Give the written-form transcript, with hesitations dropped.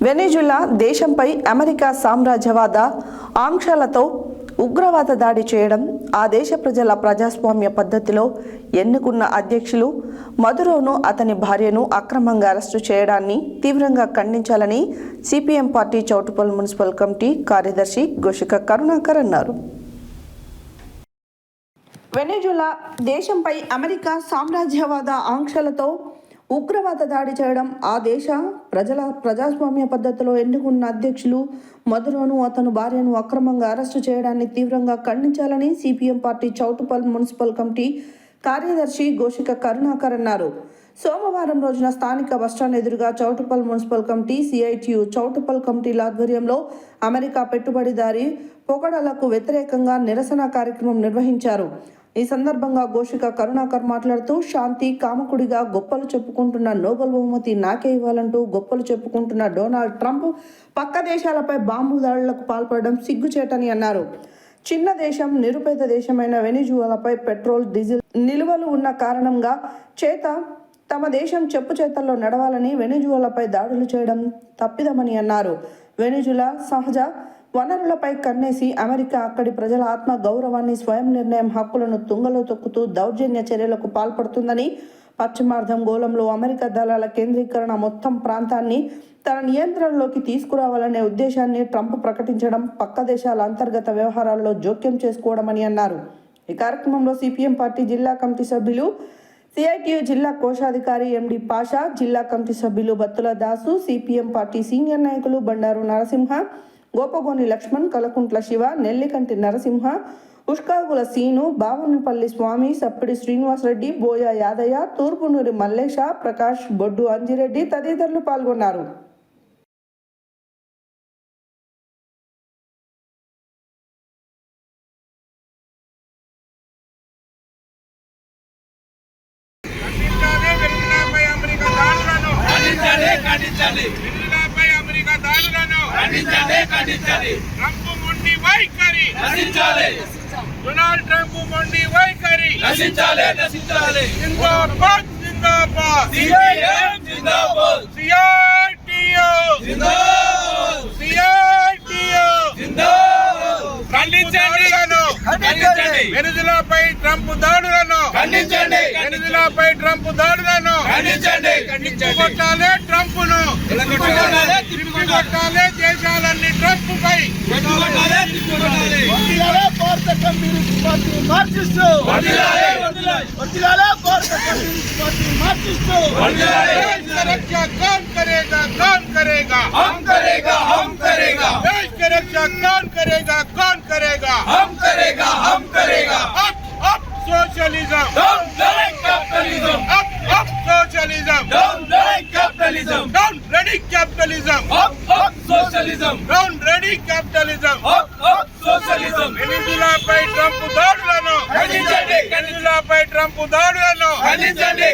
Venezuela దేశంపై America సామ్రాజ్యవాద ఆంక్షలతో ఉగ్రవాద దాడి చేయడం, ఆ దేశ ప్రజల ప్రజాస్వామ్య పద్ధతిలో ఎన్నుకున్న అధ్యక్షులు మదురోను అతని భార్యను అక్రమంగా అరెస్టు చేయడాన్ని తీవ్రంగా ఖండించాలని CPM party Choutuppal municipal committee కార్యదర్శి గోషిక కరుణాకర్ అన్నారు. వెనిజులా దేశంపై అమెరికా సామ్రాజ్యవాద ఆంక్షలతో ఉగ్రవాద దాడి చేయడం, ఆ దేశ ప్రజల ప్రజాస్వామ్య పద్ధతిలో ఎన్నుకున్న అధ్యక్షులు మదురోను అతను భార్యను అక్రమంగా అరెస్టు చేయడాన్ని తీవ్రంగా ఖండించాలని CPM party Choutuppal municipal committee కార్యదర్శి గోషిక కరుణాకర్ అన్నారు. సోమవారం రోజున స్థానిక బస్టాండ్ ఎదురుగా Choutuppal municipal committee, CITU Choutuppal కమిటీల ఆధ్వర్యంలో అమెరికా పెట్టుబడిదారి పొగడలకు వ్యతిరేకంగా నిరసన కార్యక్రమం నిర్వహించారు. ఈ సందర్భంగా గోషిక కరుణాకర్ మాట్లాడుతూ, శాంతి కామకుడిగా గొప్పలు చెప్పుకుంటున్న నోబెల్ బహుమతి నాకే ఇవ్వాలంటూ గొప్పలు చెప్పుకుంటున్న డొనాల్డ్ ట్రంప్ పక్క దేశాలపై బాంబు దాడులకు పాల్పడడం సిగ్గుచేటని అన్నారు. చిన్న దేశం, నిరుపేద దేశమైన వెనిజులాపై పెట్రోల్, డీజిల్ నిల్వలు ఉన్న కారణంగా తమ దేశం చెప్పు చేతల్లో నడవాలని వెనిజులాపై దాడులు చేయడం తప్పిదమని అన్నారు. వెనిజులా సహజ వనరులపై కన్నేసి అమెరికా అక్కడి ప్రజల ఆత్మ గౌరవాన్ని, స్వయం నిర్ణయం హక్కులను తుంగలో తొక్కుతూ దౌర్జన్య చర్యలకు పాల్పడుతుందని, పశ్చిమార్ధం గోళంలో అమెరికా దళాల కేంద్రీకరణ మొత్తం ప్రాంతాన్ని తన నియంత్రణలోకి తీసుకురావాలనే ఉద్దేశాన్ని ట్రంప్ ప్రకటించడం పక్క దేశాల అంతర్గత వ్యవహారాల్లో జోక్యం చేసుకోవడమని అన్నారు. ఈ కార్యక్రమంలో సిపిఎం పార్టీ జిల్లా కమిటీ సభ్యులు, సిఐటియు జిల్లా కోశాధికారి ఎండి పాషా, జిల్లా కమిటీ సభ్యులు Battula Dasu, CPM party senior నాయకులు బండారు నరసింహ, గోపగోని లక్ష్మణ్, కలకుంట్ల శివ, నెల్లికంటి నరసింహ, ఉష్కాగుల సీను, బావనపల్లి స్వామి, సప్పిడి శ్రీనివాసరెడ్డి, బోయ యాదయ్య, తూర్పునూరి మల్లేష, ప్రకాష్, బొడ్డు అంజిరెడ్డి తదితరులు పాల్గొన్నారు. ట్రంప్ మొండి వైఖరి నశించాలి. డొనాల్డ్ ట్రంప్ మొండి వైఖరి నశించాలి. జిందాబాద్ జిందాబాద్. సిపిఎం జిందాబాద్. సిఐటియు జిందాబాద్. సిఐటియు జిందాబాద్. ఖండించండి. వెనిజులాపై ట్రంప్ దాడులను ఖండించండి. వెనిజులాపై ట్రంప్ దాడులను ఖండించండి. కొట్టాలి ట్రంప్ను, కొట్టాలి దేశాలన్నీ ట్రంప్ పై. భారత కమ్యూనిస్ట్ పార్టీ మార్క్సిస్టు, భారత కమ్యూనిస్ట్ పార్టీ మార్క్సిస్టు. देश की रक्षा कौन करेगा, कौन करेगा, हम करेगा, हम करेगा. देश की रक्षा कौन करेगा, कौन करेगा, हम करेगा, हम करेगा. up socialism, Down bloody capitalism, up socialism, down bloody capitalism, down bloody capitalism, up socialism, down bloody capitalism. up socialism. వెనిజులాపై ట్రంప్ దాడులను ఖండించండి. వెనిజులాపై ట్రంప్ దాడులను ఖండించండి.